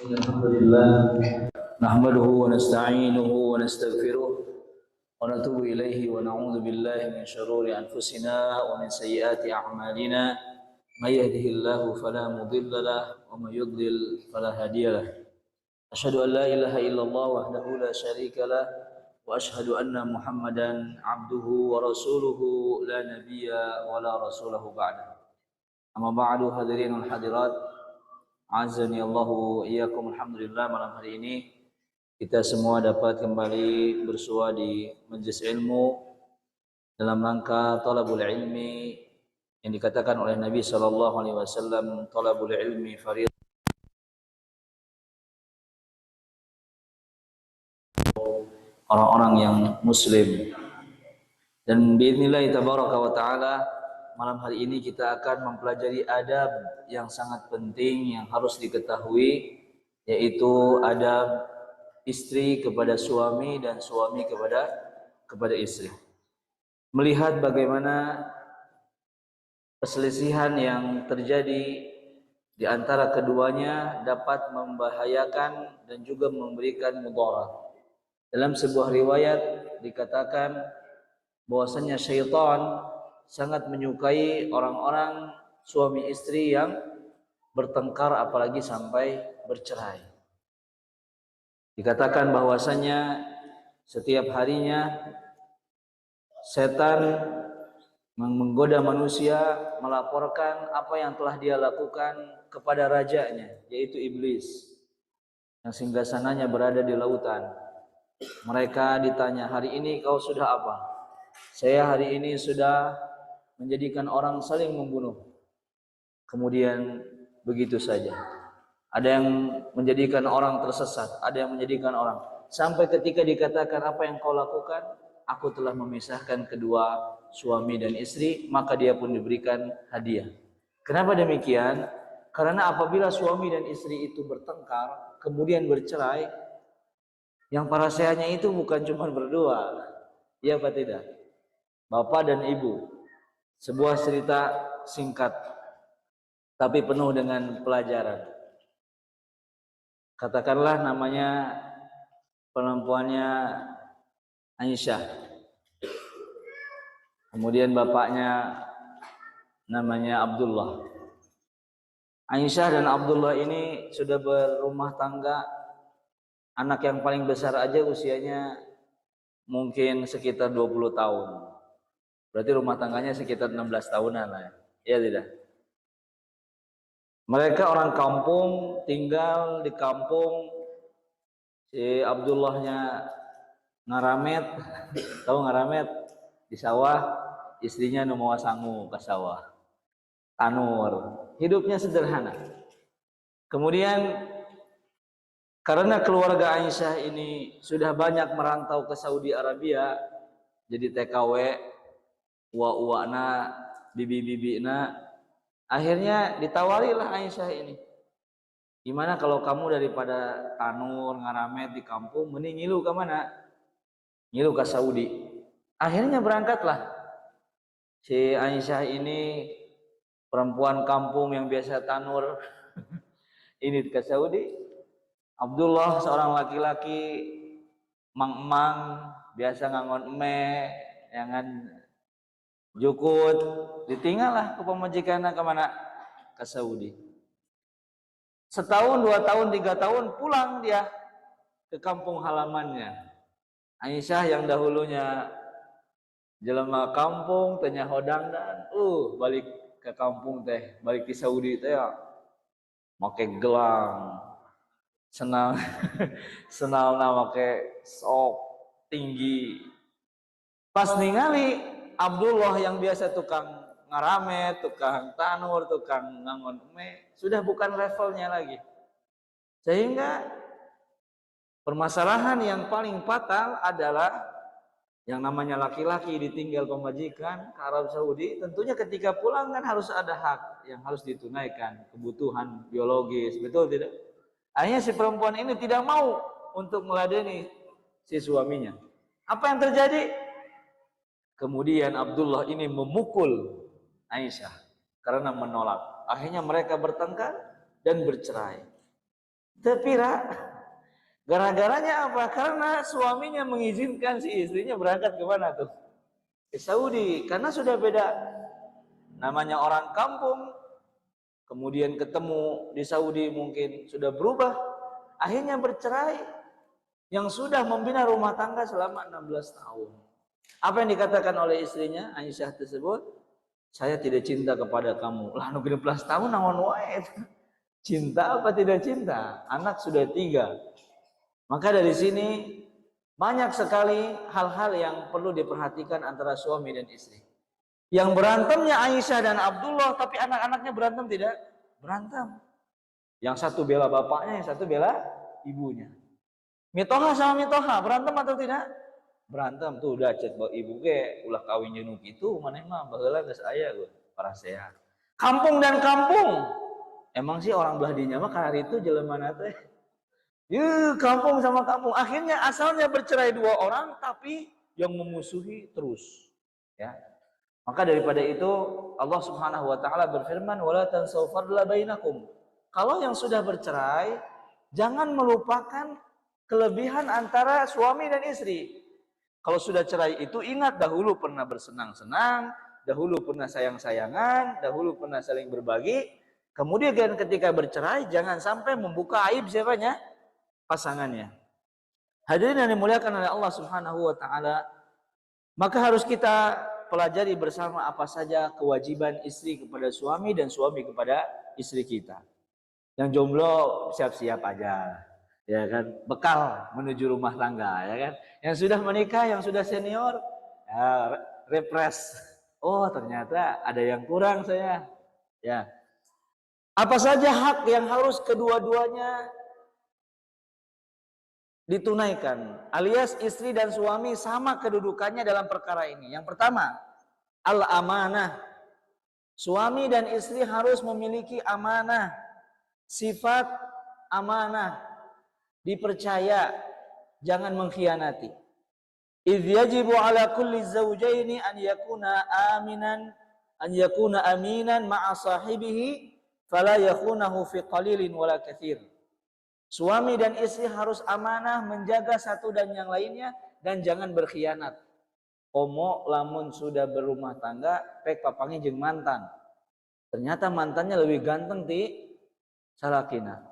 الحمد لله نحمده ونستعينه ونستغفره ونتوب إليه ونعوذ بالله من شرور أنفسنا ومن سيئات أعمالنا من يهده الله فلا مضل له ومن يضلل فلا هادي له أشهد أن لا إله إلا الله وحده لا شريك له وأشهد أن محمدا عبده ورسوله لا نبي ولا رسوله بعده أما بعد hadirin wal hadirat azani Allahu iyyakum. Alhamdulillah, malam hari ini kita semua dapat kembali bersua di majelis ilmu dalam rangka talabul ilmi yang dikatakan oleh Nabi sallallahu alaihi wasallam, talabul ilmi fardhu orang-orang yang muslim. Dan biidznillah tabaraka wa taala malam hari ini kita akan mempelajari adab yang sangat penting yang harus diketahui, yaitu adab istri kepada suami dan suami kepada istri. Melihat bagaimana perselisihan yang terjadi di antara keduanya dapat membahayakan dan juga memberikan mudarat. Dalam sebuah riwayat dikatakan bahwasanya syaitan sangat menyukai orang-orang suami istri yang bertengkar apalagi sampai bercerai. Dikatakan bahwasanya setiap harinya setan menggoda manusia melaporkan apa yang telah dia lakukan kepada rajanya, yaitu iblis yang singgasananya berada di lautan. Mereka ditanya, hari ini kau sudah apa? Saya hari ini sudah menjadikan orang saling membunuh. Kemudian begitu saja. Ada yang menjadikan orang tersesat, ada yang menjadikan orang. Sampai ketika dikatakan apa yang kau lakukan, aku telah memisahkan kedua suami dan istri, maka dia pun diberikan hadiah. Kenapa demikian? Karena apabila suami dan istri itu bertengkar, kemudian bercerai, yang parasehanya itu bukan cuma berdua, ya apa tidak? Bapak dan ibu. Sebuah cerita singkat tapi penuh dengan pelajaran. Katakanlah namanya perempuannya Aisyah. Kemudian bapaknya namanya Abdullah. Aisyah dan Abdullah ini sudah berumah tangga. Anak yang paling besar aja usianya mungkin sekitar 20 tahun. Berarti rumah tangganya sekitar 16 tahunan lah ya. Iya tidak? Mereka orang kampung, tinggal di kampung. Si Abdullahnya ngaramet, tahu ngaramet? Di sawah, istrinya nu mawa sangu ke sawah. Tanur. Hidupnya sederhana. Kemudian karena keluarga Aisyah ini sudah banyak merantau ke Saudi Arabia, jadi TKW, uwa-uwana, bibi-bibina, akhirnya ditawarilah Aisyah ini. Gimana kalau kamu daripada tanur, ngaramet di kampung, mending ngilu ke mana? Ngilu ke Saudi. Akhirnya berangkatlah si Aisyah ini, perempuan kampung yang biasa tanur, ini ke Saudi. Abdullah seorang laki-laki mang-mang, biasa ngangon eme, jangan jukut, ditinggallah ke pemajikannya kemana? Ke Saudi. Setahun, 2 tahun, 3 tahun pulang dia ke kampung halamannya. Aisyah yang dahulunya jelema kampung, tanya hodang dan balik ke kampung teh, balik di Saudi teh ya, make gelang, senang, senang make sok tinggi. Pas ningali Abdullah yang biasa tukang ngaramet, tukang tanur, tukang ngangon eme, sudah bukan levelnya lagi. Sehingga permasalahan yang paling fatal adalah yang namanya laki-laki ditinggal pemajikan ke Arab Saudi, tentunya ketika pulang kan harus ada hak yang harus ditunaikan, kebutuhan biologis, betul tidak? Akhirnya si perempuan ini tidak mau untuk meladeni si suaminya. Apa yang terjadi? Kemudian Abdullah ini memukul Aisyah karena menolak. Akhirnya mereka bertengkar dan bercerai. Tepira. Gara-garanya apa? Karena suaminya mengizinkan si istrinya berangkat ke mana tuh? Ke Saudi. Karena sudah beda. Namanya orang kampung, kemudian ketemu di Saudi mungkin sudah berubah. Akhirnya bercerai. Yang sudah membina rumah tangga selama 16 tahun. Apa yang dikatakan oleh istrinya, Aisyah tersebut? Saya tidak cinta kepada kamu. Lah, 16 tahun naon wae. Cinta apa tidak cinta? Anak sudah 3. Maka dari sini banyak sekali hal-hal yang perlu diperhatikan antara suami dan istri. Yang berantemnya Aisyah dan Abdullah, tapi anak-anaknya berantem tidak? Berantem. Yang satu bela bapaknya, yang satu bela ibunya. Mitoha sama Mitoha, berantem atau tidak? Berantem tuh udah chat bawa ibu ke, ulah kawin jenuh itu, mana mah baheula geus aya gue, para sehat. Kampung dan kampung. Emang sih orang belah dinya mah karena itu jelema teh. Kampung sama kampung. Akhirnya asalnya bercerai 2 orang, tapi yang memusuhi terus. Ya. Maka daripada itu Allah Subhanahu wa taala berfirman, "Wala tansaw fadla bainakum." Kalau yang sudah bercerai, jangan melupakan kelebihan antara suami dan istri. Kalau sudah cerai itu ingat dahulu pernah bersenang-senang, dahulu pernah sayang-sayangan, dahulu pernah saling berbagi. Kemudian ketika bercerai jangan sampai membuka aib siapanya? Pasangannya. Hadirin yang dimuliakan oleh Allah Subhanahu wa taala, maka harus kita pelajari bersama apa saja kewajiban istri kepada suami dan suami kepada istri kita. Yang jomblo siap-siap aja, ya kan, bekal menuju rumah tangga, ya kan. Yang sudah menikah, yang sudah senior, ya, repres. Oh, ternyata ada yang kurang saya. Ya. Apa saja hak yang harus kedua-duanya ditunaikan, alias istri dan suami sama kedudukannya dalam perkara ini. Yang pertama, al-amanah. Suami dan istri harus memiliki amanah, sifat amanah, dipercaya, jangan mengkhianati. Idz yajibu ala kulli zawjaini an yakuna aminan ma'a sahibihi fala yakhunahu fi qalilin wala katsir. Suami dan istri harus amanah menjaga satu dan yang lainnya dan jangan berkhianat. Komo lamun sudah berumah tangga pek papangi jeung mantan. Ternyata mantannya lebih ganteng ti salakina.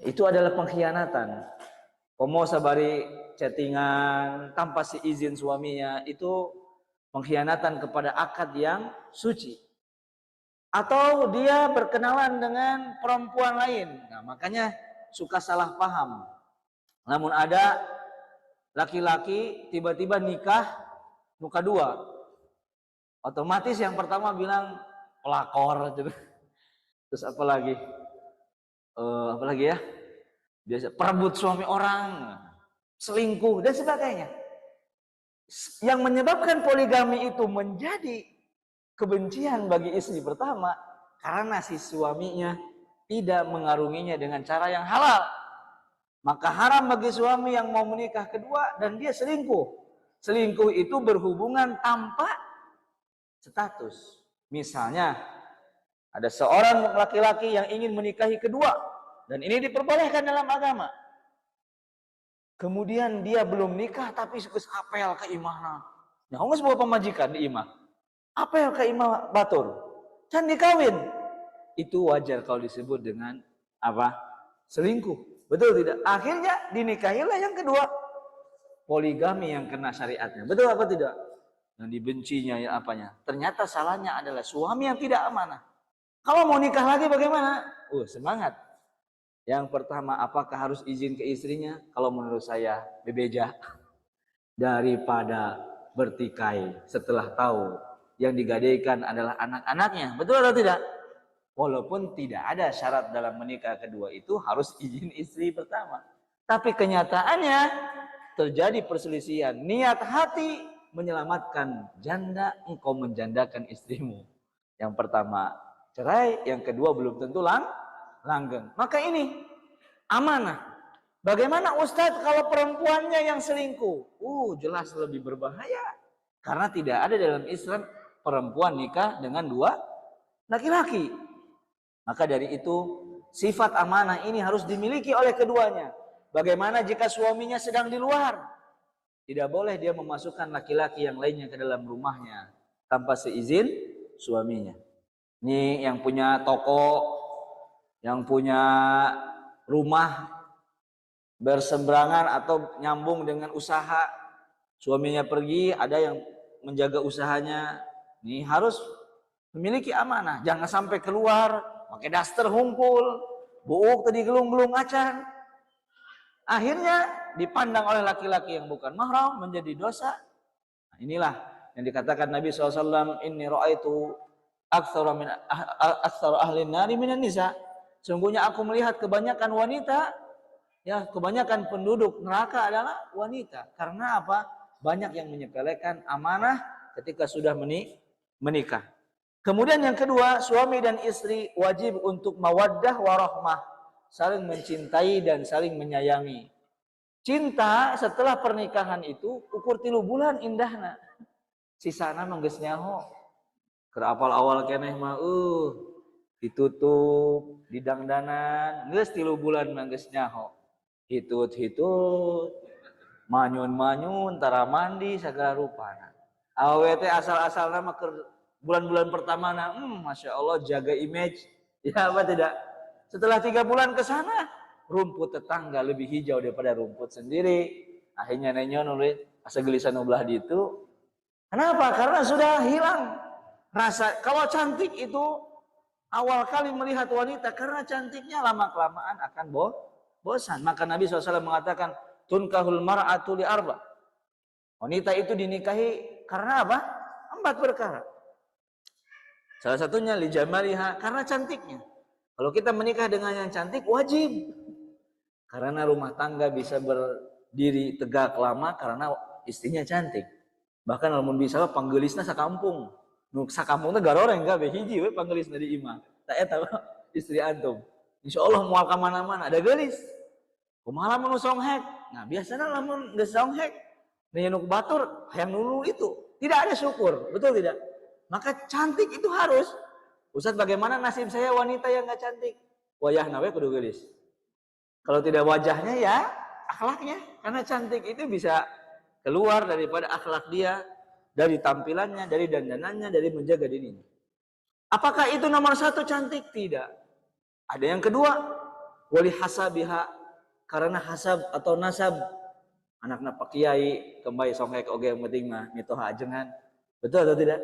Itu adalah pengkhianatan. Komo sabari chattingan tanpa si izin suaminya, itu pengkhianatan kepada akad yang suci. Atau dia berkenalan dengan perempuan lain. Nah, makanya suka salah paham. Namun ada laki-laki tiba-tiba nikah muka 2. Otomatis yang pertama bilang pelakor. Terus apa lagi? Ya? Biasa perebut suami orang, selingkuh dan sebagainya. Yang menyebabkan poligami itu menjadi kebencian bagi istri pertama karena si suaminya tidak mengarunginya dengan cara yang halal. Maka haram bagi suami yang mau menikah kedua dan dia selingkuh. Selingkuh itu berhubungan tanpa status. Misalnya ada seorang laki-laki yang ingin menikahi kedua dan ini diperbolehkan dalam agama. Kemudian dia belum nikah tapi geus apel ka imahna. Nya geus bawa pamajikan di imah. Apel ka imah batur. Can dikawin. Itu wajar kalau disebut dengan apa? Selingkuh. Betul tidak? Akhirnya dinikahilah yang kedua. Poligami yang kena syariatnya. Betul apa tidak? Yang dibencinya ya apanya? Ternyata salahnya adalah suami yang tidak amanah. Kalau mau nikah lagi bagaimana? Semangat. Yang pertama, apakah harus izin ke istrinya? Kalau menurut saya, bebeja. Daripada bertikai setelah tahu yang digadaikan adalah anak-anaknya. Betul atau tidak? Walaupun tidak ada syarat dalam menikah kedua itu harus izin istri pertama. Tapi kenyataannya terjadi perselisihan. Niat hati menyelamatkan janda, engkau menjandakan istrimu. Yang pertama cerai, yang kedua belum tentu langgeng. Maka ini amanah. Bagaimana Ustadz kalau perempuannya yang selingkuh? Jelas lebih berbahaya. Karena tidak ada dalam Islam perempuan nikah dengan 2 laki-laki. Maka dari itu sifat amanah ini harus dimiliki oleh keduanya. Bagaimana jika suaminya sedang di luar? Tidak boleh dia memasukkan laki-laki yang lainnya ke dalam rumahnya tanpa seizin suaminya. Ini yang punya toko, yang punya rumah berseberangan atau nyambung dengan usaha, suaminya pergi, ada yang menjaga usahanya. Ini harus memiliki amanah. Jangan sampai keluar pakai daster hungkul, buuk tadi gelung-gelung acan. Akhirnya dipandang oleh laki-laki yang bukan mahram menjadi dosa. Nah, inilah yang dikatakan Nabi SAW, inni ra'aitu aktsara ahli nari minan nisa. Sungguhnya aku melihat kebanyakan wanita, ya kebanyakan penduduk neraka adalah wanita. Karena apa? Banyak yang menyepelekan amanah ketika sudah menikah. Kemudian yang kedua, suami dan istri wajib untuk mawaddah warahmah, saling mencintai dan saling menyayangi. Cinta setelah pernikahan itu ukur 3 bulan indahna. Sisana manggeus nyaho. Keur awal keneh mah ditutup, didangdanan, geus 3 bulan manggeus nyaho. Hitut-hitut, manyun-manyun, tara mandi sagala rupana. Awewe teh asal-asalna mah bulan-bulan pertama Masya Allah jaga image. Ya apa tidak? Setelah 3 bulan ke sana, rumput tetangga lebih hijau daripada rumput sendiri. Akhirnya nenyon oleh asa gelisan ubelah ditu. Kenapa? Karena sudah hilang rasa. Kalau cantik itu awal kali melihat wanita, karena cantiknya lama-kelamaan akan bosan. Maka Nabi SAW mengatakan, tunkahul mar'atu li arba. Wanita itu dinikahi karena apa? 4 perkara. Salah satunya li jamaliha, karena cantiknya. Kalau kita menikah dengan yang cantik wajib. Karena rumah tangga bisa berdiri tegak lama karena istrinya cantik. Bahkan lamun bisa panggelisna sakampung. Nu sakampung teh garoreng kabeh hiji we panggelisna di imah. Tak eta istri antum. Insyaallah moal ka mana-mana ada gelis. Kumaha lamun songhek? Nah, biasanya lamun geus songhek nyeunuk batur hayang nulu itu. Tidak ada syukur, betul tidak? Maka cantik itu harus. Ustaz, bagaimana nasib saya wanita yang enggak cantik? Wayahna we kudu geulis. Kalau tidak wajahnya ya akhlaknya. Karena cantik itu bisa keluar daripada akhlak dia, dari tampilannya, dari dandanannya, dari menjaga dirinya. Apakah itu nomor 1 cantik? Tidak. Ada yang kedua, wali hasabiha, karena hasab atau nasab. Anakna Pak Kiai, kembali songhek oge yang penting mah mitoha ajengan. Betul atau tidak?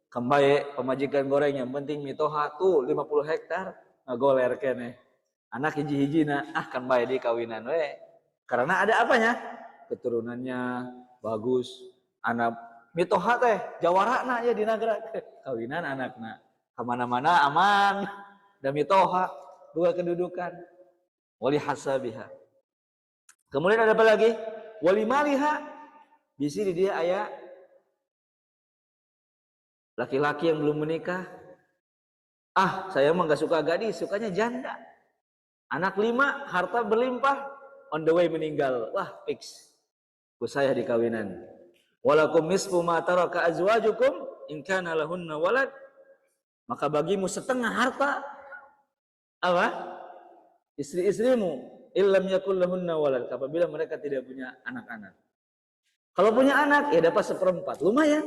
Kembali pemajikan goreng yang penting mitoha tuh 50 hektar ngagoler keneh. Anak hiji-hijina kembali di kawinan we. Karena ada apanya? Keturunannya bagus, anak mitoha teh jawarana ya di negara kawinan anakna. Kemana-mana aman dan mitoha dua kedudukan. Wali hasabiha. Kemudian ada apa lagi? Wali maliha. Di sini dia ayat laki-laki yang belum menikah. Saya mah gak suka gadis, sukanya janda. Anak 5, harta berlimpah, on the way meninggal. Wah, fix. Saya di kawinan. Walakum nisfu ma taraka azwajukum in kana lahunna walad. Maka bagimu setengah harta apa? Istri-istrimu illam yakul lahunna walad, apabila mereka tidak punya anak-anak. Kalau punya anak ya dapat 1/4, lumayan.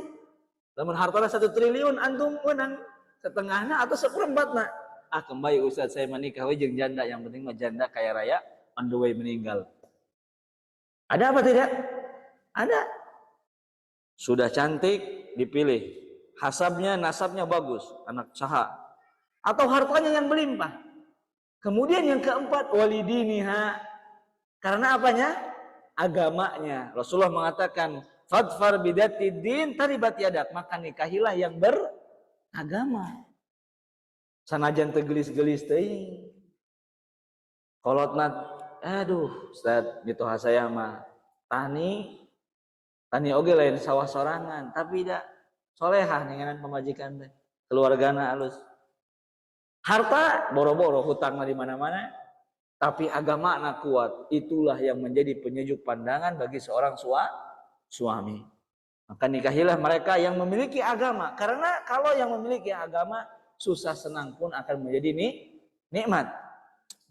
Lamun hartana 1 triliun antum menang setengahnya atau 1/4 kembali Ustaz saya menikah we jeung janda, yang penting mah janda kaya raya on the way meninggal. Ada apa tidak? Ada. Sudah cantik dipilih, hasabnya nasabnya bagus, anak saha, atau hartanya yang berlimpah. Kemudian yang keempat walidiniha, karena apanya? Agamanya. Rasulullah mengatakan fadfar bidati din taribat yadak, maka nikahilah yang beragama. Sanajan tegelis-gelis teuing. Kolotna Ustaz mitoha saya mah tani oge lain sawah sorangan, tapi tidak solehah ninganan pemajikan teh. Keluargana alus. Harta boro-boro, hutangna di mana-mana, tapi agama anak kuat. Itulah yang menjadi penyejuk pandangan bagi seorang suami. Maka nikahilah mereka yang memiliki agama. Karena kalau yang memiliki agama, susah senang pun akan menjadi nikmat.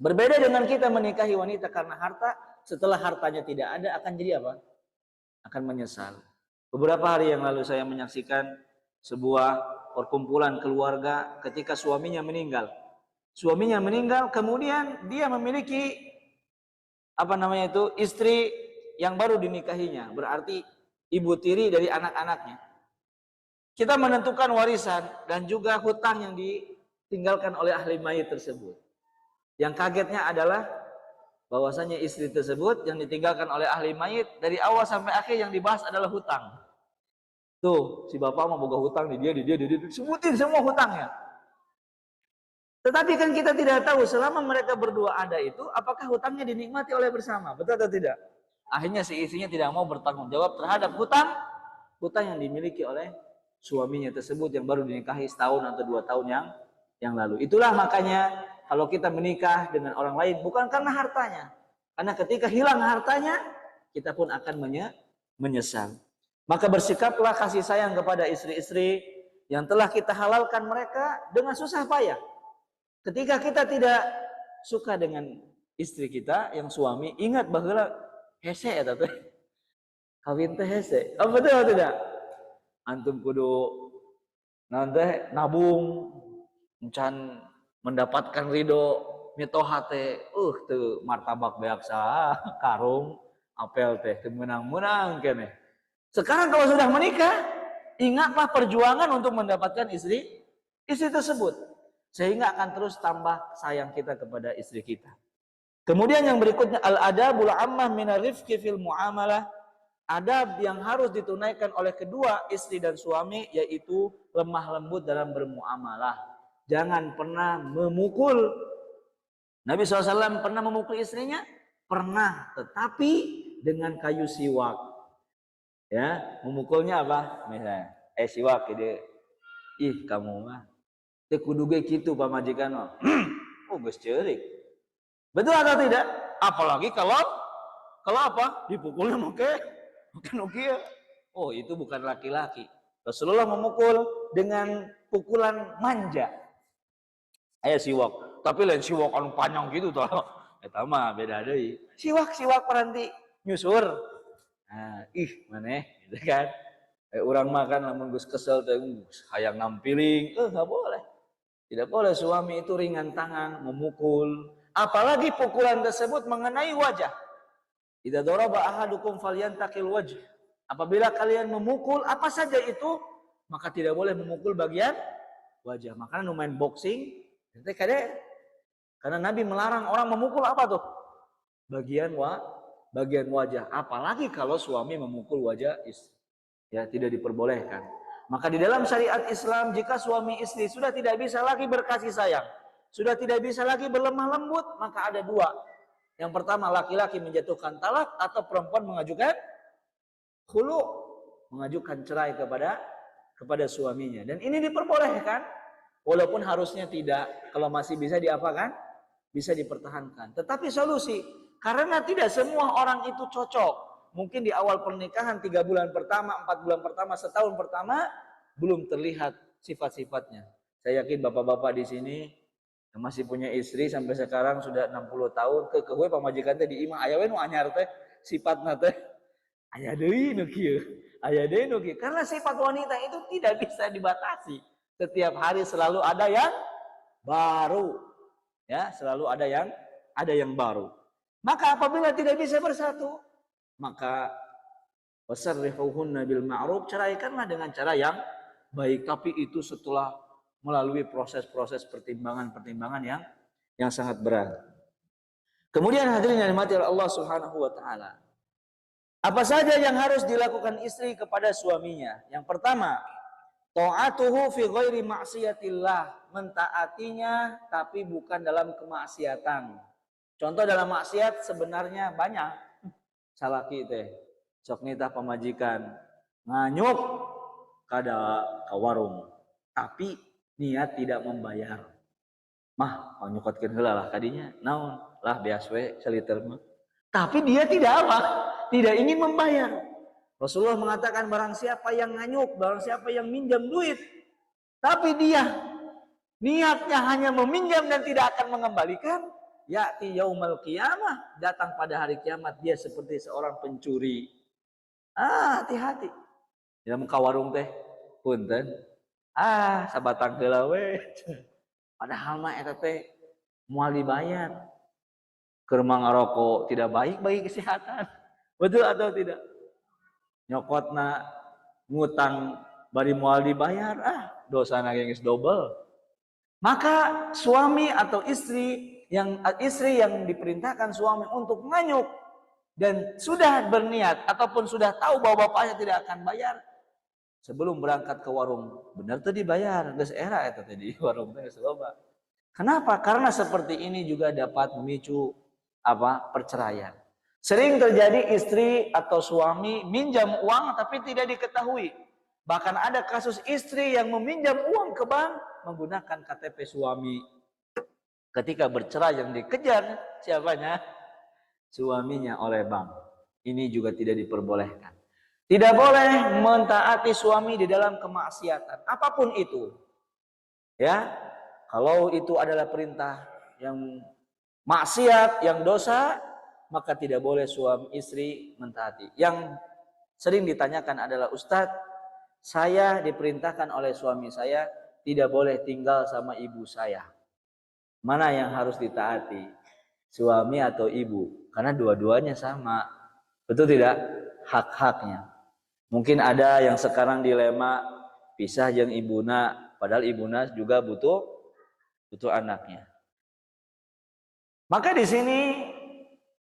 Berbeda dengan kita menikahi wanita karena harta, setelah hartanya tidak ada akan jadi apa? Akan menyesal. Beberapa hari yang lalu saya menyaksikan sebuah perkumpulan keluarga ketika suaminya meninggal. Suaminya meninggal, kemudian dia memiliki istri yang baru dinikahinya, berarti ibu tiri dari anak-anaknya. Kita menentukan warisan dan juga hutang yang ditinggalkan oleh ahli mayit tersebut. Yang kagetnya adalah bahwasanya istri tersebut yang ditinggalkan oleh ahli mayit dari awal sampai akhir yang dibahas adalah hutang. Tuh, si bapak mau boga hutang di dia, sebutin semua hutangnya. Tetapi kan kita tidak tahu selama mereka berdua ada itu, apakah hutangnya dinikmati oleh bersama, betul atau tidak? Akhirnya si istrinya tidak mau bertanggung jawab terhadap hutang yang dimiliki oleh suaminya tersebut yang baru dinikahi setahun atau 2 tahun yang lalu. Itulah makanya kalau kita menikah dengan orang lain bukan karena hartanya, karena ketika hilang hartanya kita pun akan menyesal. Maka bersikaplah kasih sayang kepada istri-istri yang telah kita halalkan mereka dengan susah payah. Ketika kita tidak suka dengan istri kita yang suami, ingat bahwa hese ya tante. Kawin teh hese. Oh, betul atau tidak? Antum kudu nanti nabung encan mendapatkan ridho mitoha teh. Tuh martabak beaksa karung apel teh menang-menang kene. Sekarang kalau sudah menikah, ingatlah perjuangan untuk mendapatkan istri tersebut. Sehingga akan terus tambah sayang kita kepada istri kita. Kemudian yang berikutnya al-adabul ammah minar rifqi fil muamalah. Adab yang harus ditunaikan oleh kedua istri dan suami yaitu lemah lembut dalam bermuamalah. Jangan pernah memukul. Nabi SAW pernah memukul istrinya? Pernah, tetapi dengan kayu siwak. Ya, memukulnya apa? Misalnya, siwak ide. Ih, kamu mah teu kudu ge kitu pamajikan mah. Oh, geus ceurik. Betul atau tidak? Apalagi kalau apa? Dipukulnya mungkin kieu. Oh, itu bukan laki-laki. Rasulullah memukul dengan pukulan manja. Aya siwak, tapi lain siwak anu panjang gitu toh. Eta mah beda deui. Siwak paranti nyusur. Nah, maneh gitu kan. Urang makan lamun geus kesel teh hayang nampiling, enggak boleh. Tidak boleh suami itu ringan tangan memukul, apalagi pukulan tersebut mengenai wajah. Idza daraba ahadukum falyantakil wajh. Apabila kalian memukul apa saja itu, maka tidak boleh memukul bagian wajah. Makanya nu main boxing, karena Nabi melarang orang memukul apa tuh? Bagian wajah. Apalagi kalau suami memukul wajah istri. Ya, tidak diperbolehkan. Maka di dalam syariat Islam, jika suami istri sudah tidak bisa lagi berkasih sayang, sudah tidak bisa lagi berlemah lembut, maka ada dua. Yang pertama, laki-laki menjatuhkan talak atau perempuan mengajukan khulu, mengajukan cerai kepada suaminya. Dan ini diperbolehkan, walaupun harusnya tidak. Kalau masih bisa diapakan? Bisa dipertahankan. Tetapi solusi, karena tidak semua orang itu cocok. Mungkin di awal pernikahan 3 bulan pertama, 4 bulan pertama, setahun pertama belum terlihat sifat-sifatnya. Saya yakin bapak-bapak di sini yang masih punya istri sampai sekarang sudah 60 tahun kekewe pamajikan teh di imah aya we nu anyar teh sifatna teh aya deui nu kieu, aya deui nu kieu. Karena sifat wanita itu tidak bisa dibatasi. Setiap hari selalu ada yang baru. Ya, selalu ada yang baru. Maka apabila tidak bisa bersatu, maka wasarrihuhunna bil ma'ruf, ceraikanlah dengan cara yang baik, tapi itu setelah melalui proses-proses pertimbangan yang sangat berat. Kemudian hadirin yang dirahmati oleh Allah Subhanahu wa taala. Apa saja yang harus dilakukan istri kepada suaminya? Yang pertama, ta'atuhu fi ghairi ma'siyatillah, mentaatinya tapi bukan dalam kemaksiatan. Contoh dalam maksiat sebenarnya banyak. Salaki teh sok nitah pamajikan nganyuk kada ka warung tapi niat tidak membayar mah nyukotkeun heula lah kadinya naon lah beas we saliter mah tapi dia tidak ingin membayar. Rasulullah mengatakan barang siapa yang nganyuk, barang siapa yang minjam duit tapi dia niatnya hanya meminjam dan tidak akan mengembalikan, ya'ti yaumal qiyamah, datang pada hari kiamat dia seperti seorang pencuri. Hati-hati. Dalam muka warung teh punten. Sabatang heula we. Padahal mah eta teh moal dibayar. Keur ngarokok tidak baik bagi kesehatan. Betul atau tidak? Nyokotna ngutang bari moal dibayar, dosana geus double. Maka suami atau istri yang diperintahkan suami untuk nganyuk dan sudah berniat ataupun sudah tahu bahwa bapaknya tidak akan bayar sebelum berangkat ke warung, benar tuh dibayar, geus era eta teh di warung teh geus loba. Kenapa? Karena seperti ini juga dapat memicu perceraian. Sering terjadi istri atau suami minjam uang tapi tidak diketahui. Bahkan ada kasus istri yang meminjam uang ke bank menggunakan KTP suami. Ketika bercerai yang dikejar siapanya? Suaminya oleh bank. Ini juga tidak diperbolehkan. Tidak boleh mentaati suami di dalam kemaksiatan apapun itu. Ya, kalau itu adalah perintah yang maksiat, yang dosa, maka tidak boleh suami istri mentaati. Yang sering ditanyakan adalah, Ustadz, saya diperintahkan oleh suami saya tidak boleh tinggal sama ibu saya. Mana yang harus ditaati? Suami atau ibu? Karena dua-duanya sama. Betul tidak? Hak-haknya. Mungkin ada yang sekarang dilema pisah jeung ibuna, padahal ibuna juga butuh anaknya. Maka di sini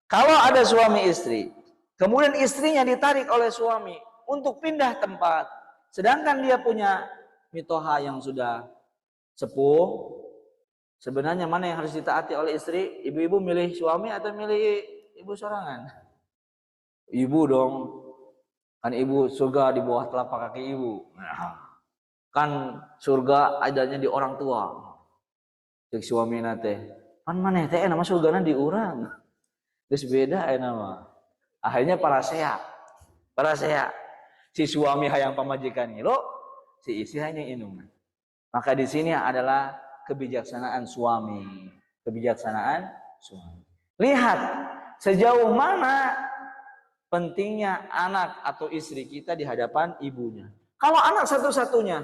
kalau ada suami istri, kemudian istrinya ditarik oleh suami untuk pindah tempat, sedangkan dia punya mitoha yang sudah sepuh, sebenarnya mana yang harus ditaati oleh istri? Ibu-ibu milih suami atau milih ibu sorangan? Ibu dong. Kan ibu surga di bawah telapak kaki ibu. Kan surga adanya di orang tua. Cek suami nate. Kan maneh teh nama surgana di urang. Geus beda nama. Akhirnya parasea. Si suami hayang pamajikan lo, si istri hanya inung. Maka di sini adalah kebijaksanaan suami. Lihat sejauh mana pentingnya anak atau istri kita di hadapan ibunya. Kalau anak satu-satunya,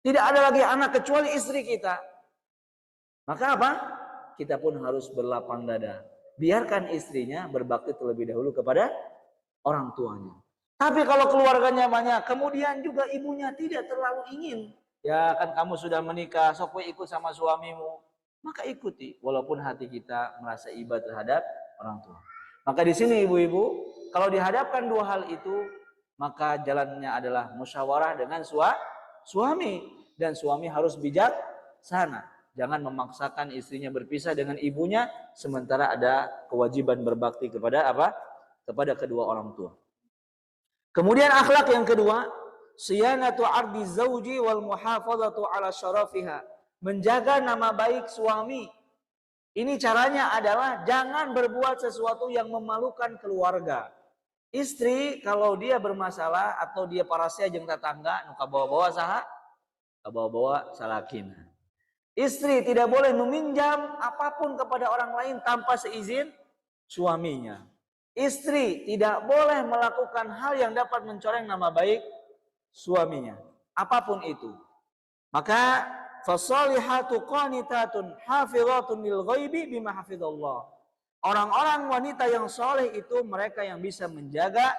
tidak ada lagi anak kecuali istri kita. Maka apa? Kita pun harus berlapang dada. Biarkan istrinya berbakti terlebih dahulu kepada orang tuanya. Tapi kalau keluarganya banyak, kemudian juga ibunya tidak terlalu ingin. Ya kan kamu sudah menikah, sok ikut sama suamimu. Maka ikuti, walaupun hati kita merasa iba terhadap orang tua. Maka di sini ibu-ibu, kalau dihadapkan dua hal itu, maka jalannya adalah musyawarah dengan suami. Dan suami harus bijaksana. Jangan memaksakan istrinya berpisah dengan ibunya, sementara ada kewajiban berbakti kepada kepada kedua orang tua. Kemudian akhlak yang kedua, siyanatu ardi zauji wal muhafazatu ala syarafiha. Menjaga nama baik suami. Ini caranya adalah jangan berbuat sesuatu yang memalukan keluarga. Istri kalau dia bermasalah atau dia parasea jeung tetangga nu kabawa-bawa saha? Kabawa-bawa salakina. Istri tidak boleh meminjam apapun kepada orang lain tanpa seizin suaminya. Istri tidak boleh melakukan hal yang dapat mencoreng nama baik suaminya, apapun itu. Maka fasalihatu qanitatun hafizatun lil ghaibi bima hafizallah. Orang-orang wanita yang soleh itu mereka yang bisa menjaga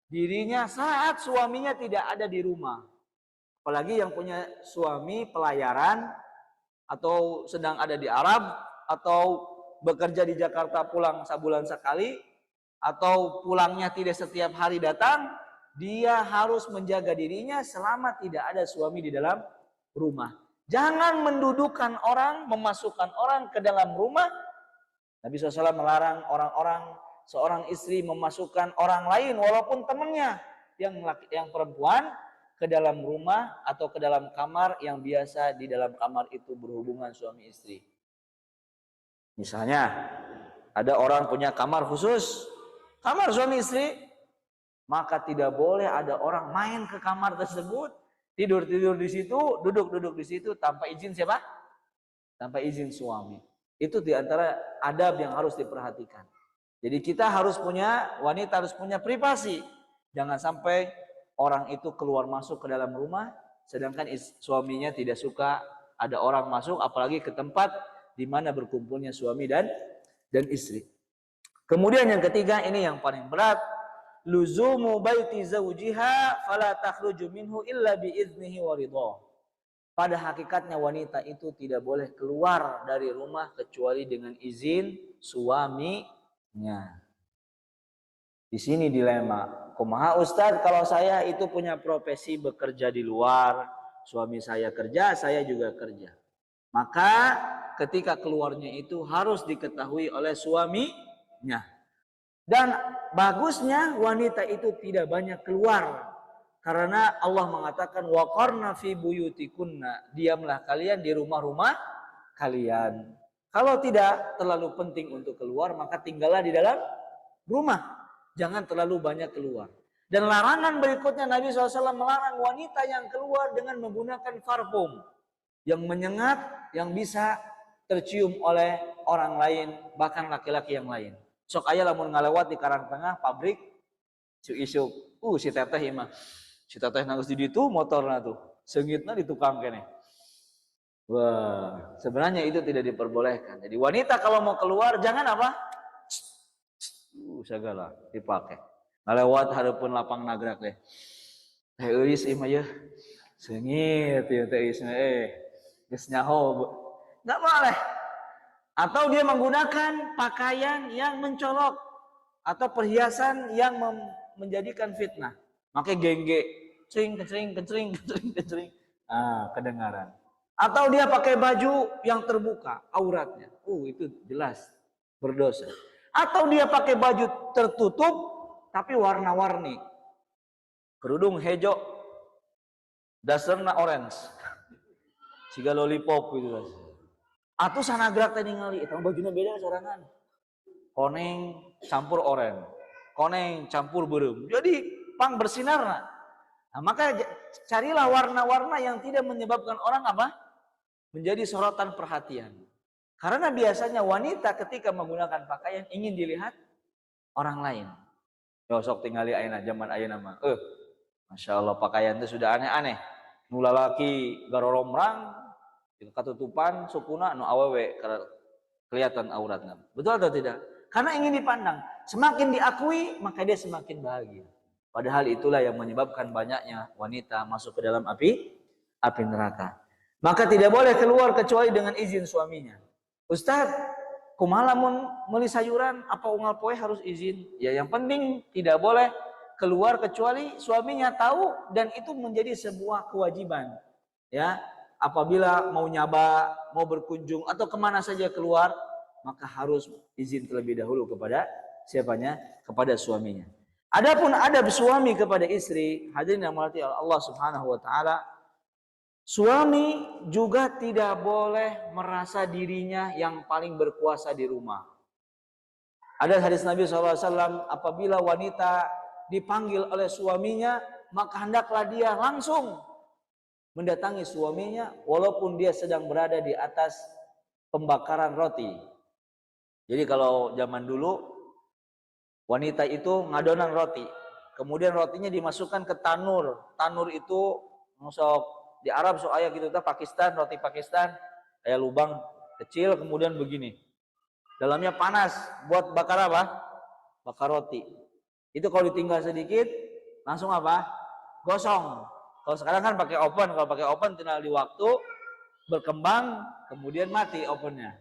dirinya saat suaminya tidak ada di rumah. Apalagi yang punya suami pelayaran atau sedang ada di Arab atau bekerja di Jakarta pulang sebulan sekali atau pulangnya tidak setiap hari datang, dia harus menjaga dirinya selama tidak ada suami di dalam rumah. Jangan mendudukkan orang, memasukkan orang ke dalam rumah. Nabi SAW melarang seorang istri memasukkan orang lain walaupun temannya yang perempuan ke dalam rumah atau ke dalam kamar yang biasa di dalam kamar itu berhubungan suami istri. Misalnya ada orang punya kamar khusus, kamar suami istri, maka tidak boleh ada orang main ke kamar tersebut, tidur di situ, duduk di situ tanpa izin siapa? Tanpa izin suami. Itu diantara adab yang harus diperhatikan. Jadi kita harus punya, wanita harus punya privasi. Jangan sampai orang itu keluar masuk ke dalam rumah, sedangkan suaminya tidak suka ada orang masuk, apalagi ke tempat di mana berkumpulnya suami dan istri. Kemudian yang ketiga, ini yang paling berat, luzumu baiti zawjiha fala takhruju minhu illa biiznihi wa ridha. Pada hakikatnya wanita itu tidak boleh keluar dari rumah kecuali dengan izin suaminya. Di sini dilema. Kumaha Ustadz, kalau saya itu punya profesi bekerja di luar, suami saya kerja, saya juga kerja. Maka ketika keluarnya itu harus diketahui oleh suaminya. Dan bagusnya wanita itu tidak banyak keluar. Karena Allah mengatakan waqarna fi buyutikunna, diamlah kalian di rumah-rumah kalian. Kalau tidak terlalu penting untuk keluar, maka tinggallah di dalam rumah. Jangan terlalu banyak keluar. Dan larangan berikutnya, Nabi SAW melarang wanita yang keluar dengan menggunakan parfum yang menyengat, yang bisa tercium oleh orang lain, bahkan laki-laki yang lain. Sok aya lamun ngalewat di Karang Tengah pabrik isu si teteh imah. Si teteh nangis di ditu motorna tuh. Seungitna di tukang kene. Wah, sebenarnya itu tidak diperbolehkan. Jadi wanita kalau mau keluar jangan apa? Segala dipakai. Ngalewat hareupeun lapang nagrak deh. Teh euis imah yeuh. Seungit ieu teh euis geus nyaho. Enggak boleh. Atau dia menggunakan pakaian yang mencolok atau perhiasan yang menjadikan fitnah. Pakai gengge, kecering. Kedengaran. Atau dia pakai baju yang terbuka auratnya. Itu jelas berdosa. Atau dia pakai baju tertutup tapi warna-warni. Kerudung hejo, dasarna orange. Siga lollipop gitu. Atau sanagrak teh ningali eta bajuna beda sorangan. Koneng campur oranye, koneng campur beureum. Jadi pang bersinarna. Nah, maka carilah warna-warna yang tidak menyebabkan orang apa? Menjadi sorotan perhatian. Karena biasanya wanita ketika menggunakan pakaian ingin dilihat orang lain. Yo sok tingali ayeuna zaman ayeuna mah. Masya Allah pakaian itu sudah aneh-aneh. Nu lalaki garoromrang, katutupan sukuna anu awewe kelihatan auratnya. Betul atau tidak? Karena ingin dipandang. Semakin diakui maka dia semakin bahagia. Padahal itulah yang menyebabkan banyaknya wanita masuk ke dalam api neraka. Maka tidak boleh keluar kecuali dengan izin suaminya. Ustaz, kumaha lamun meuli sayuran apa unggal poe harus izin? Ya yang penting tidak boleh keluar kecuali suaminya tahu dan itu menjadi sebuah kewajiban. Ya, apabila mau nyaba, mau berkunjung atau kemana saja keluar, maka harus izin terlebih dahulu kepada siapanya? Kepada suaminya. Adapun adab suami kepada istri, hadirin yang dirahmati Allah Subhanahu wa taala, suami juga tidak boleh merasa dirinya yang paling berkuasa di rumah. Ada hadis Nabi SAW, apabila wanita dipanggil oleh suaminya, maka hendaklah dia langsung mendatangi suaminya walaupun dia sedang berada di atas pembakaran roti. Jadi kalau zaman dulu wanita itu ngadonan roti, kemudian rotinya dimasukkan ke tanur. Tanur itu sok di Arab sok aya gitu tah Pakistan, roti Pakistan, aya lubang kecil kemudian begini. Dalamnya panas buat bakar apa? Bakar roti. Itu kalau ditinggal sedikit langsung apa? Gosong. Kalau sekarang kan pakai oven, kalau pakai oven tinggal di waktu berkembang kemudian mati ovennya.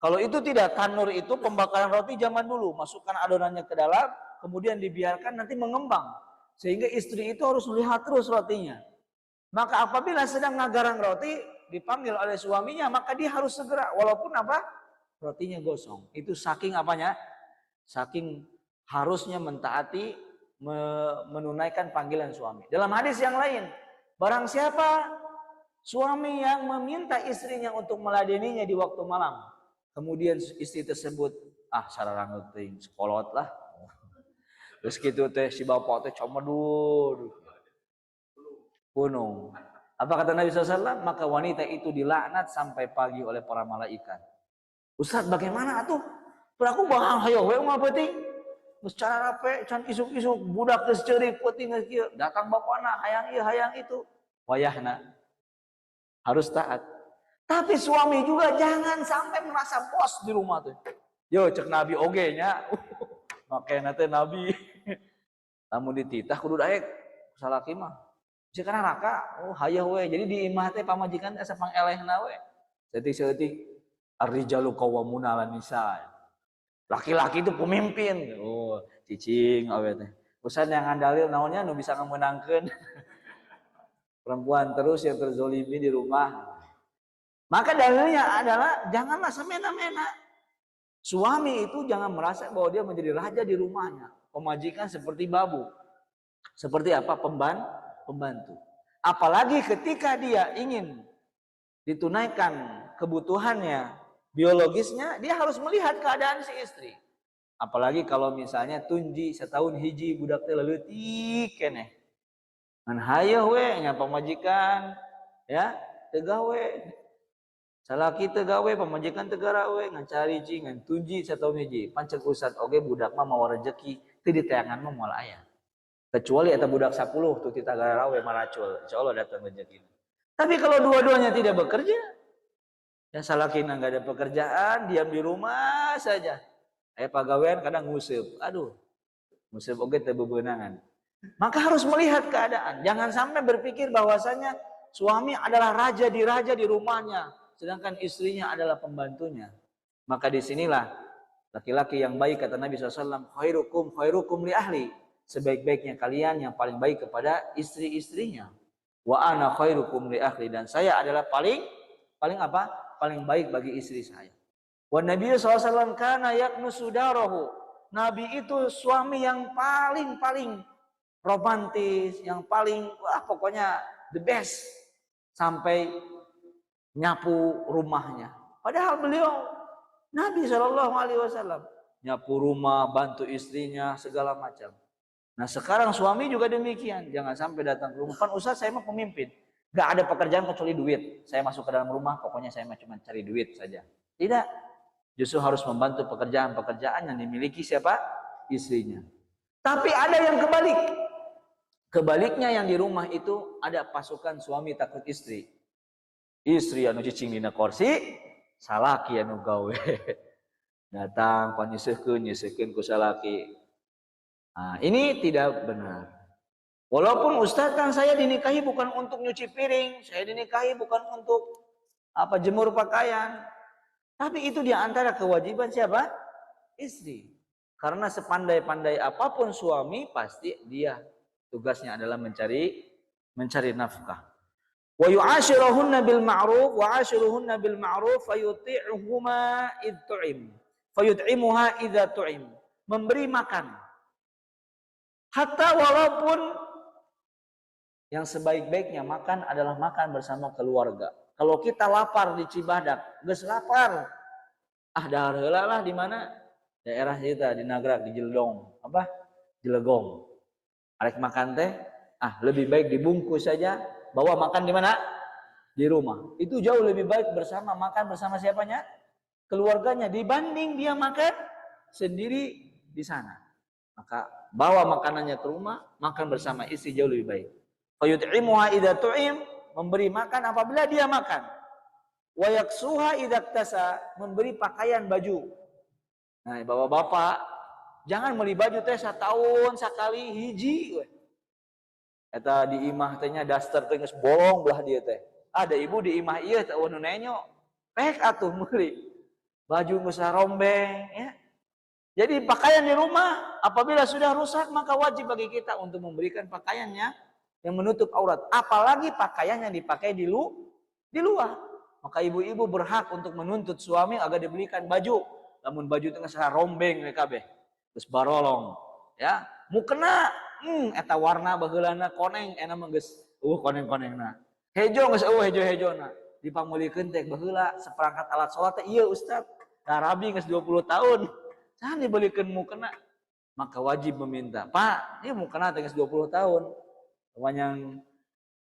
Kalau itu tidak, tanur itu pembakaran roti zaman dulu, masukkan adonannya ke dalam, kemudian dibiarkan nanti mengembang. Sehingga istri itu harus melihat terus rotinya. Maka apabila sedang ngagarang roti, dipanggil oleh suaminya, maka dia harus segera, walaupun apa? Rotinya gosong. Itu saking apanya? Saking harusnya mentaati, menunaikan panggilan suami. Dalam hadis yang lain, barang siapa suami yang meminta istrinya untuk meladeninya di waktu malam, kemudian istri tersebut sararang teuing sekolot lah. Terus gitu teh si bapak teh comedul gunung. Apa kata Nabi SAW? Maka wanita itu dilaknat sampai pagi oleh para malaikat. Ustaz bagaimana atuh? Aku bahang hayo we mah penting. Geus cara rape can isuk-isuk budak geus ceurik penting geus kieu. Datang bapana hayang ieu hayang itu. Wayahna harus taat. Tapi suami juga jangan sampai merasa bos di rumah tuh. Yo cek Nabi oge nya. Makena teh Nabi. Lamun dititah kudu daek salaki mah. Cek neraka. Oh hayeuh we. Jadi di imah teh pamajikan asa pangelehna we. Seutik-seutik ar-rijalu qawwamuna 'alan nisa. Laki-laki itu pemimpin. Oh, cicing awe teh. Usan yang andalil naonnya nu bisa ngameunangkeun. Perempuan terus yang terzolimi di rumah. Maka dalilnya adalah janganlah semena-mena. Suami itu jangan merasa bahwa dia menjadi raja di rumahnya. Pemajikan seperti babu. Seperti apa? Pembantu. Apalagi ketika dia ingin ditunaikan kebutuhannya biologisnya, dia harus melihat keadaan si istri. Apalagi kalau misalnya tunji setahun hiji budak teh leutik keneh. Ngan hayeuh we nya pamajikan ya teu gawe. Salaki teu gawe pamajikan teu garawe ngan cariji ngan tunji setahun hiji. Pancen ustad oge budak mah mawa rezeki teu di teangan mah moal aya. Kecuali eta budak 10 tuh ti tagarawe maracul, insyaallah datang rezeki. Tapi kalau dua-duanya tidak bekerja, ya salakina enggak ada pekerjaan, diam di rumah saja. Aya pagawean kadang nguseup. Aduh. Nguseup oge teu bebeunangan. Maka harus melihat keadaan. Jangan sampai berpikir bahwasanya suami adalah raja di rumahnya, sedangkan istrinya adalah pembantunya. Maka disinilah laki-laki yang baik kata Nabi SAW, khairukum li ahli. Sebaik-baiknya kalian yang paling baik kepada istri-istrinya. Wa ana khairukum li ahli, dan saya adalah paling apa? Paling baik bagi istri saya. Wa Nabi SAW kana yaknusu darahu. Nabi itu suami yang paling romantis, yang paling pokoknya the best sampai nyapu rumahnya. Padahal beliau Nabi SAW nyapu rumah, bantu istrinya segala macam. Nah sekarang suami juga demikian, jangan sampai datang ke rumah. Kan Ustaz saya mah pemimpin, gak ada pekerjaan kecuali duit. Saya masuk ke dalam rumah, pokoknya saya mah cuma cari duit saja. Tidak, justru harus membantu pekerjaan-pekerjaan yang dimiliki siapa? Istrinya. Tapi ada yang kebalik. Kebaliknya yang di rumah itu ada pasukan suami takut istri. Istri anu cicing dina kursi, salaki anu gawe. Datang nyiseukeun ku salaki. Nah, ini tidak benar. Walaupun Ustaz kan saya dinikahi bukan untuk nyuci piring, saya dinikahi bukan untuk jemur pakaian. Tapi itu di antara kewajiban siapa? Istri. Karena sepandai-pandai apapun suami, pasti dia tugasnya adalah mencari nafkah. Wa yu'ashiruhunna bil ma'ruf wa 'ashiruhunna bil ma'ruf fayuti'uhuma id tu'im. Fayut'imuha idza tu'im. Memberi makan. Hatta walaupun yang sebaik-baiknya makan adalah makan bersama keluarga. Kalau kita lapar di Cibadak, geus lapar. Dahar heula lah di mana? Daerah kita di Nagrak, di Jeldong, Jelegong. Arek makan teh, lebih baik dibungkus saja, bawa makan di mana? Di rumah. Itu jauh lebih baik makan bersama siapanya? Keluarganya dibanding dia makan sendiri di sana. Maka bawa makanannya ke rumah, makan bersama istri jauh lebih baik. Fayut'imuha idza tu'im, memberi makan apabila dia makan. Wa yaksuha idza iktasa, memberi pakaian baju. Nah, bapak-bapak, jangan beli baju teh satahun sakali hiji we. Eta di imah teh nya daster teh geus bolong belah dia teh. Ada ibu di imah ieu teh nu nenyo. Pek atuh meuli. Baju geus rombeng ya. Jadi pakaian di rumah apabila sudah rusak maka wajib bagi kita untuk memberikan pakaiannya yang menutup aurat. Apalagi pakaian yang dipakai di luar. Maka ibu-ibu berhak untuk menuntut suami agar dibelikan baju. Namun baju itu geus rombeng we kabeh. Geus barolong. Ya, mukena eta warna baheulana koneng ena mah geus koneng-konengna. Hejo geus hejo-hejona. Dipamulikeun teh baheula seperangkat alat salat teh ieu Ustaz. Da rabi geus 20 tahun. Can dibelikan mukena, maka wajib meminta. Pak, ini mukena teh 20 tahun. Yang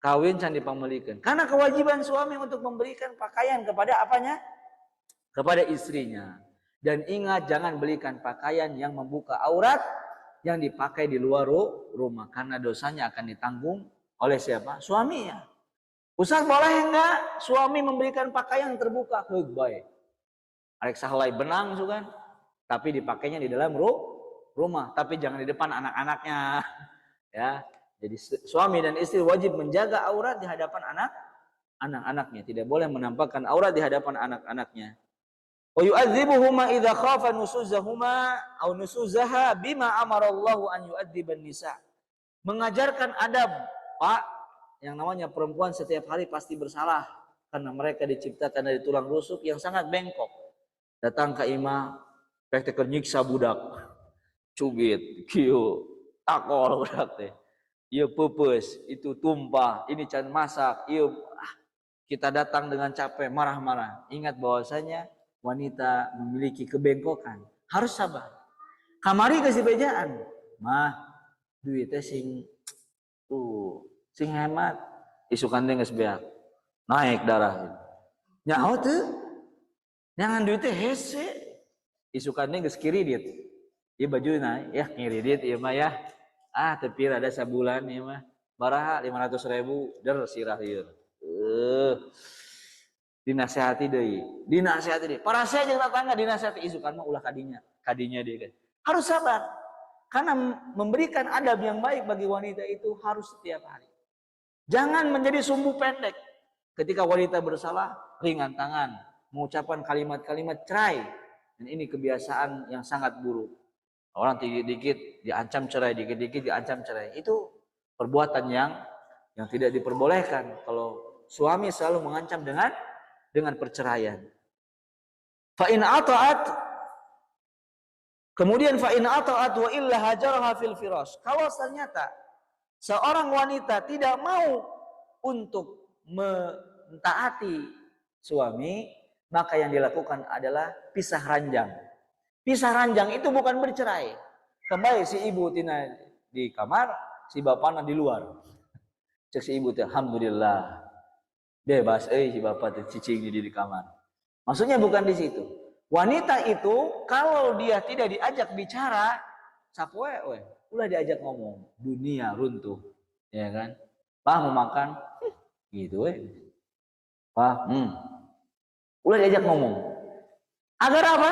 kawin can dipamulikeun. Karena kewajiban suami untuk memberikan pakaian kepada apanya? kepada istrinya. Dan ingat, jangan belikan pakaian yang membuka aurat yang dipakai di luar rumah, karena dosanya akan ditanggung oleh siapa? Suaminya. Ustaz, boleh enggak suami memberikan pakaian yang terbuka? Baik. Arek sahlai benang kan, tapi dipakainya di dalam rumah, tapi jangan di depan anak-anaknya. Ya. Jadi suami dan istri wajib menjaga aurat di hadapan anak-anaknya, tidak boleh menampakkan aurat di hadapan anak-anaknya. Wa yu'adzibuhuma idza khafa nusuzahuma aw nusuzaha bima amarallahu an yu'adziban nisa. Mengajarkan adab, Pak, yang namanya perempuan setiap hari pasti bersalah karena mereka diciptakan dari tulang rusuk yang sangat bengkok. Datang ke imah, praktek nyiksa budak, cubit, kieu, takol budak teh. Ieu pupus, itu tumpah, ini can masak, ieu kita datang dengan capek, marah-marah. Ingat bahwasanya wanita memiliki kebengkokan, harus sabar. Kamari kasih bejaan, mah duitnya sing hemat, isukan teh geus beak, naik darah. Nyaho teu? Jangan duitnya hese, isukan teh geus kiridit. Ieu bajuna ya kiridit ieu mah ya. Tepir ada sabulan ieu mah. Baraha 500.000 der sirah ieu. Dinasehati deui, para saya jeung tetangga dinasehati, isukan mah ulah kadinya deui kan. Harus sabar. Karena memberikan adab yang baik bagi wanita itu harus setiap hari. Jangan menjadi sumbu pendek. Ketika wanita bersalah, ringan tangan, mengucapkan kalimat-kalimat cerai. Dan ini kebiasaan yang sangat buruk. Orang dikit-dikit diancam cerai, dikit-dikit diancam cerai. Itu perbuatan yang tidak diperbolehkan. Kalau suami selalu mengancam dengan perceraian. Fa in ata'at, kemudian fa in ata'at wa illa hajarha fil firas. Kalau ternyata seorang wanita tidak mau untuk mentaati suami, maka yang dilakukan adalah pisah ranjang. Pisah ranjang itu bukan bercerai. Kembali si ibu tina di kamar, si bapana di luar. Cek si ibu teh, alhamdulillah bebas si bapak teh cicing di kamar. Maksudnya bukan di situ. Wanita itu kalau dia tidak diajak bicara, sapoe ulah diajak ngomong, dunia runtuh, ya kan? Pak mau makan, gitu Pak, ulah diajak ngomong. Agar apa?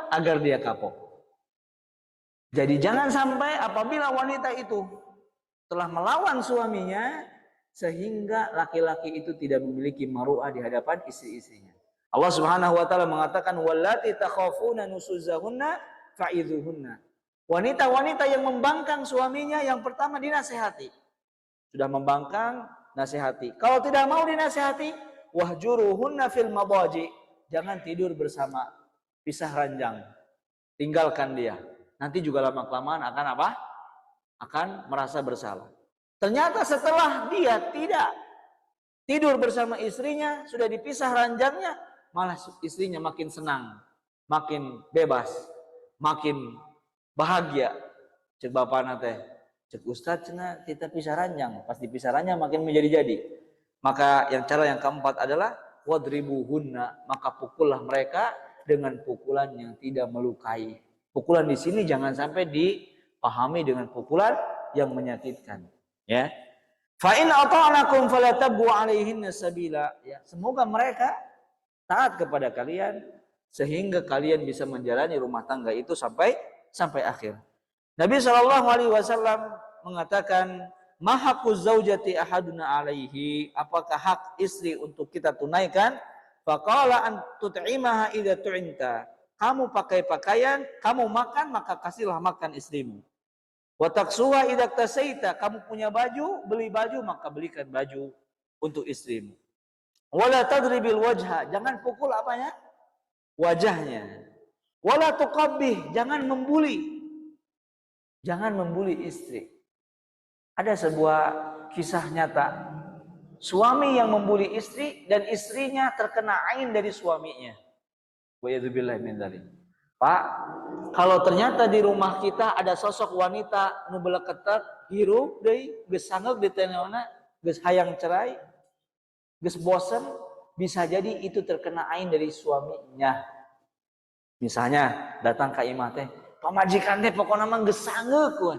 Agar dia kapok. Jadi jangan sampai apabila wanita itu telah melawan suaminya, sehingga laki-laki itu tidak memiliki maru'ah di hadapan istri-istrinya. Allah Subhanahu wa taala mengatakan wallati takhafuna nusuzahunna fa'idhuhunna. Wanita-wanita yang membangkang suaminya yang pertama dinasehati. Sudah membangkang, nasihati. Kalau tidak mau dinasihati, wahjuruhunna fil madaji. Jangan tidur bersama, pisah ranjang. Tinggalkan dia. Nanti juga lama-kelamaan akan apa? Akan merasa bersalah. Ternyata setelah dia tidak tidur bersama istrinya, sudah dipisah ranjangnya, malah istrinya makin senang, makin bebas, makin bahagia. Cek bapana teh, cek ustaz cenah kita pisah ranjang, pas dipisah ranjang makin menjadi-jadi. Maka cara yang keempat adalah wadribuhunna, maka pukullah mereka dengan pukulan yang tidak melukai. Pukulan di sini jangan sampai dipahami dengan pukulan yang menyakitkan. Ya, fa in ata'nakum fala tabghu 'alaihinna sabila. Ya, semoga mereka taat kepada kalian sehingga kalian bisa menjalani rumah tangga itu sampai akhir. Nabi SAW mengatakan, "Mahaqquz zaujati ahaduna 'alaihi." Apakah hak istri untuk kita tunaikan? Faqala an tut'imaha idza tu'inta. Kamu pakai pakaian, kamu makan, maka kasihlah makan istrimu. Wa taksuha idza tasaita, kamu punya baju, beli baju, maka belikan baju untuk istrimu. Wala tadribil wajha, jangan pukul apanya? Wajahnya. Wala tuqabbih, jangan membuli. Jangan membuli istri. Ada sebuah kisah nyata. Suami yang membuli istri dan istrinya terkena ain dari suaminya. Wa yadzubillah min dzalik. Pak, kalau ternyata di rumah kita ada sosok wanita nu beleketek, hirup deui, geus sangeup di tenona, geus hayang cerai, geus bosen, bisa jadi itu terkena ain dari suaminya. Misalnya datang ke imah teh, pamajikan teh pokoknya mah geus sangeuk we.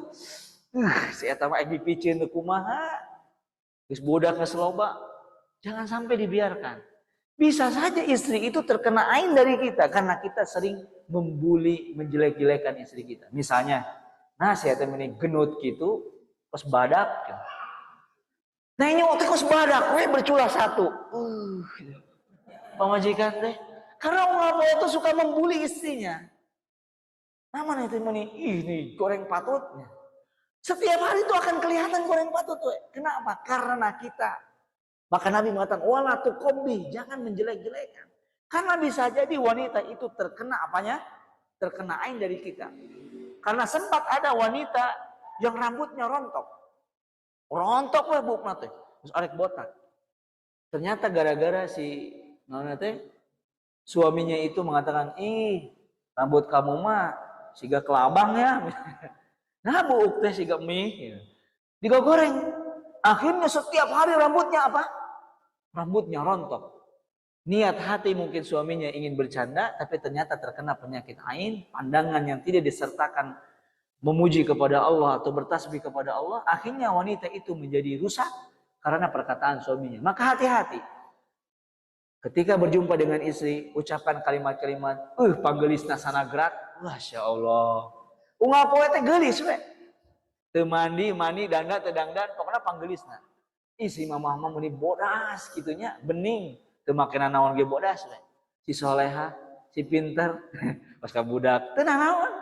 Si eta mah dipicieun teu kumaha. Geus budak geus loba. Jangan sampai dibiarkan. Bisa saja istri itu terkena ain dari kita karena kita sering membuli, menjelek-jelekan istri kita. Misalnya, nah si eta meni genut gitu, pas badak gitu. Nah ini waktu kos badak, we berculah satu. Gitu. Pamajikan teh, karena orang itu suka membuli istrinya. Nama itu meni, ini goreng patutnya. Setiap hari itu akan kelihatan goreng patut. We. Kenapa? Karena kita. Maka Nabi mengatakan, wala tuqabbih, jangan menjelek-jelekan. Karena bisa jadi wanita itu terkena apanya? Terkena ain dari kita. Karena sempat ada wanita yang rambutnya rontok. Rontok we bukna teh, terus arek botak. Ternyata gara-gara si teh suaminya itu mengatakan, "Ih, rambut kamu mah siga kelabang ya." Nah, buuk teh siga mie. Digoreng. Akhirnya setiap hari rambutnya apa? Rambutnya rontok. Niat hati mungkin suaminya ingin bercanda, tapi ternyata terkena penyakit ain, pandangan yang tidak disertakan memuji kepada Allah atau bertasbih kepada Allah, akhirnya wanita itu menjadi rusak karena perkataan suaminya. Maka hati-hati. Ketika berjumpa dengan istri, ucapkan kalimat-kalimat, panggelisna sanagrak, Masya Allah. Unggal poe teh geulis we. Teu mandi, dandan, teu dandan, pokoknya panggelisna. Istri mamah mah muni bodas kitunya, bening. Teu makena naon ge bodas we. Si soleha, si pinter, pas ka budak, teu naon.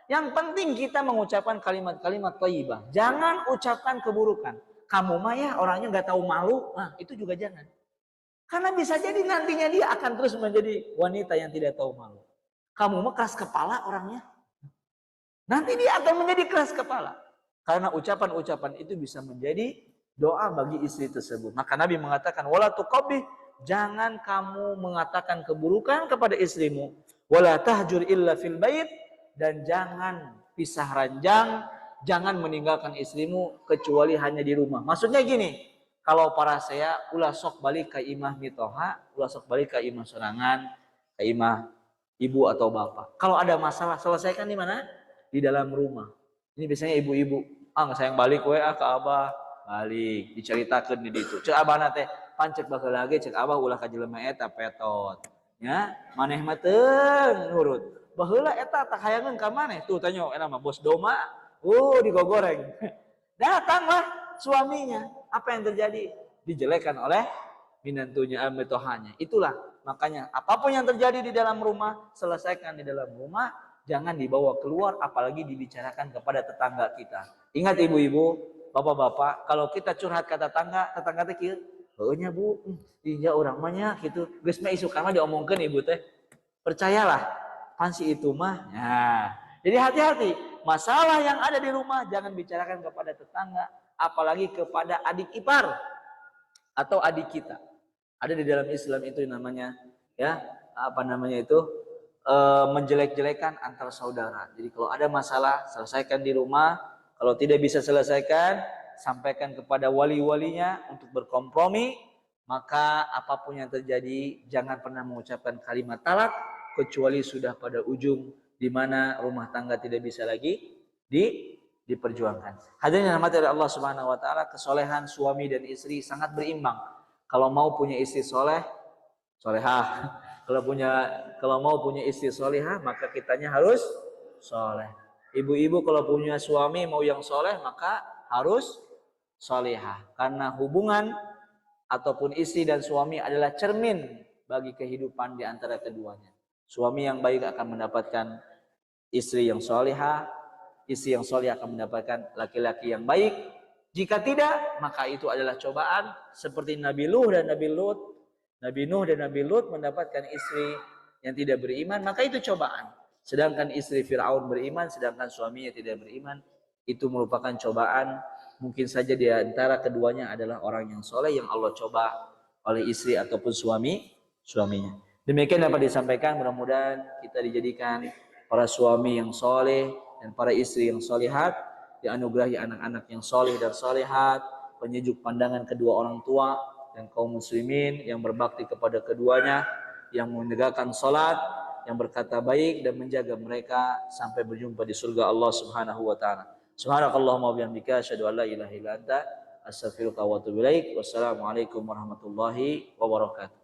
Yang penting kita mengucapkan kalimat-kalimat thayyibah. Jangan ucapkan keburukan. Kamu mah ya orangnya nggak tahu malu, nah itu juga jangan. Karena bisa jadi nantinya dia akan terus menjadi wanita yang tidak tahu malu. Kamu mah keras kepala orangnya. Nanti dia akan menjadi keras kepala. Karena ucapan-ucapan itu bisa menjadi doa bagi istri tersebut. Maka Nabi mengatakan, wala tuqabbih, jangan kamu mengatakan keburukan kepada istrimu. Wala tahjur illa fil bait, dan jangan pisah ranjang, jangan meninggalkan istrimu kecuali hanya di rumah. Maksudnya gini, kalau para saya ulah sok balik ke imah mitoha, ulah sok balik ke imah sorangan, ke imah ibu atau bapak. Kalau ada masalah selesaikan di mana? Di dalam rumah. Ini biasanya ibu-ibu, nggak sayang balik we ke abah, balik diceritakan di ditu. Cek abah nate pancek bakal lagi cek abah ulah ka jelema eta petot. Ya, maneh mah teu nurut. Baheula eta tak hayangeun ka maneh. Tuh tanya eta mah bos doma. Digogoreng. Datanglah suaminya. Apa yang terjadi? Dijelekan oleh minantunya metohanya. Itulah makanya apapun yang terjadi di dalam rumah, selesaikan di dalam rumah, jangan dibawa keluar apalagi dibicarakan kepada tetangga kita. Ingat ibu-ibu, bapak-bapak, kalau kita curhat ke tetangga teh kieu, heunya Bu, iya urang mah nya kitu. Geus mah isu kana diomongkeun ibu teh. Percayalah, pansi itu mah. Nah, jadi hati-hati. Masalah yang ada di rumah jangan bicarakan kepada tetangga, apalagi kepada adik ipar atau adik kita. Ada di dalam Islam itu namanya menjelek-jelekan antar saudara. Jadi kalau ada masalah selesaikan di rumah, kalau tidak bisa selesaikan sampaikan kepada wali-walinya untuk berkompromi. Maka apapun yang terjadi jangan pernah mengucapkan kalimat talak kecuali sudah pada ujung di mana rumah tangga tidak bisa lagi diperjuangkan. Hadirin yang dirahmati oleh Allah Subhanahu wa taala, kesolehan suami dan istri sangat berimbang. Kalau mau punya istri solehah, kalau mau punya istri solehah, maka kitanya harus soleh. Ibu-ibu kalau punya suami mau yang soleh, maka harus solehah. Karena hubungan ataupun istri dan suami adalah cermin bagi kehidupan di antara keduanya. Suami yang baik akan mendapatkan istri yang solehah, istri yang soleh akan mendapatkan laki-laki yang baik. Jika tidak, maka itu adalah cobaan seperti Nabi Nuh dan Nabi Lut. Nabi Nuh dan Nabi Lut mendapatkan istri yang tidak beriman, maka itu cobaan. Sedangkan istri Fir'aun beriman, sedangkan suaminya tidak beriman, itu merupakan cobaan. Mungkin saja di antara keduanya adalah orang yang soleh yang Allah coba oleh istri ataupun suaminya. Demikian dapat disampaikan, mudah-mudahan kita dijadikan para suami yang soleh dan para istri yang solehat, dianugerahi anak-anak yang soleh dan solehat, penyejuk pandangan kedua orang tua dan kaum muslimin yang berbakti kepada keduanya, yang menegakkan salat yang berkata baik dan menjaga mereka sampai berjumpa di surga Allah Subhanahu wa taala. Subhanakallahumma wa bihamdika asyhadu an la ilaha illa anta astaghfiruka wa atubu ilaik. Wassalamualaikum warahmatullahi wabarakatuh.